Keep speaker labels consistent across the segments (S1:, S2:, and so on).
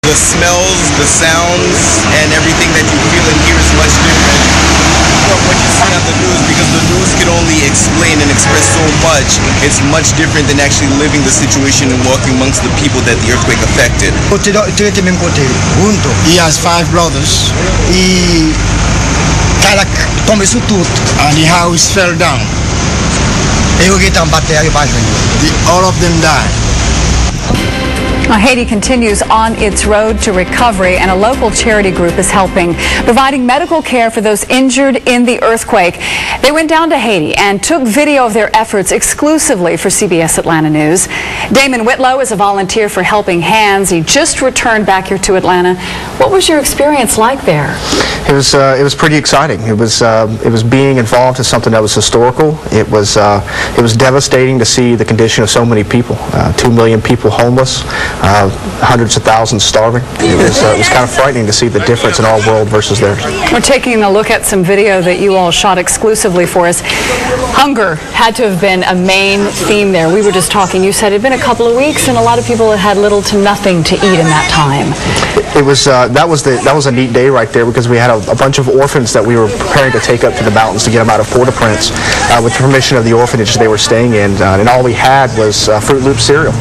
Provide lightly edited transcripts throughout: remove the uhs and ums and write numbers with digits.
S1: The smells, the sounds, and everything that you feel and hear is much different from what you see on the news, because the news can only explain and express so much. It's much different than actually living the situation and walking amongst the people that the earthquake affected.
S2: He has 5 brothers. And the house fell down. All of them died.
S3: Well, Haiti continues on its road to recovery, and a local charity group is helping, providing medical care for those injured in the earthquake. They went down to Haiti and took video of their efforts exclusively for CBS Atlanta News. Damon Whitlow is a volunteer for Helping Hands. He just returned back here to Atlanta. What was your experience like there?
S4: It was pretty exciting. It was being involved in something that was historical. It was devastating to see the condition of so many people. 2 million people homeless. Hundreds of thousands starving. It was kind of frightening to see the difference in our world versus theirs.
S3: We're taking a look at some video that you all shot exclusively for us. Hunger had to have been a main theme there. We were just talking. You said it had been a couple of weeks, and a lot of people had little to nothing to eat in that time.
S4: That was a neat day right there, because we had a bunch of orphans that we were preparing to take up to the mountains to get them out of Port-au-Prince with the permission of the orphanage they were staying in, and all we had was Fruit Loop cereal.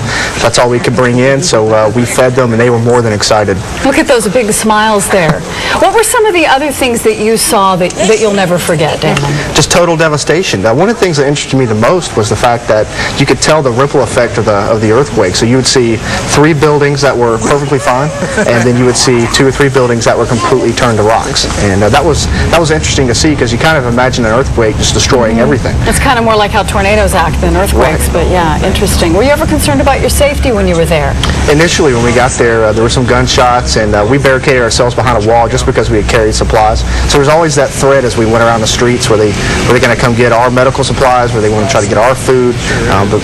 S4: That's all we could bring in. So we fed them, and they were more than excited.
S3: Look at those big smiles there. What were some of the other things that you saw that you'll never forget, Damon?
S4: Just total devastation. One of the things that interested me the most was the fact that you could tell the ripple effect of the earthquake. So you would see 3 buildings that were perfectly fine, and then you would see 2 or 3 buildings that were completely turned to rocks. And that was interesting to see, because you kind of imagine an earthquake just destroying everything.
S3: It's kind of more like how tornadoes act than earthquakes, but yeah, interesting. Were you ever concerned about your safety when you were there?
S4: Initially, when we got there, there were some gunshots, and we barricaded ourselves behind a wall just because we had carried supplies. So there was always that threat as we went around the streets, were they going to come get our medical supplies, were they going to try to get our food? But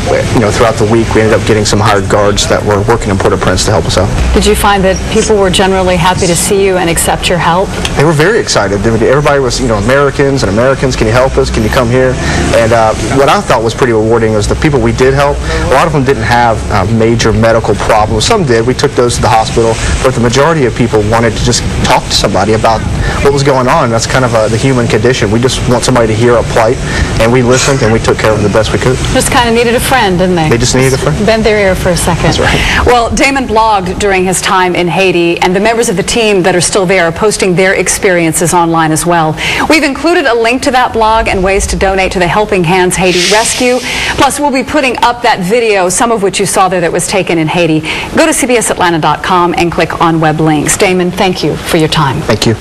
S4: throughout the week, we ended up getting some hired guards that were working in Port-au-Prince to help us out. Did
S3: you find that people were generally happy to see you and accept your help?
S4: They were very excited. Everybody was, Americans, can you help us? Can you come here? And what I thought was pretty rewarding was the people we did help. A lot of them didn't have major medical problems. Some did. We took those to the hospital, but the majority of people wanted to just talk to somebody about what was going on. That's kind of the human condition. We just want somebody to hear our plight, and we listened, and we took care of them the best we could.
S3: Just kind of needed a friend, didn't they?
S4: They just needed a friend.
S3: Bend their ear for a second.
S4: That's right.
S3: Well, Damon blogged during his time in Haiti, and the members of the team that are still there are posting their experiences online as well. We've included a link to that blog and ways to donate to the Helping Hands Haiti Rescue. Plus, we'll be putting up that video, some of which you saw there that was taken in Haiti. Go to CBSAtlanta.com and click on web links. Damon, thank you for your time.
S4: Thank you.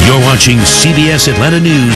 S5: You're watching CBS Atlanta News.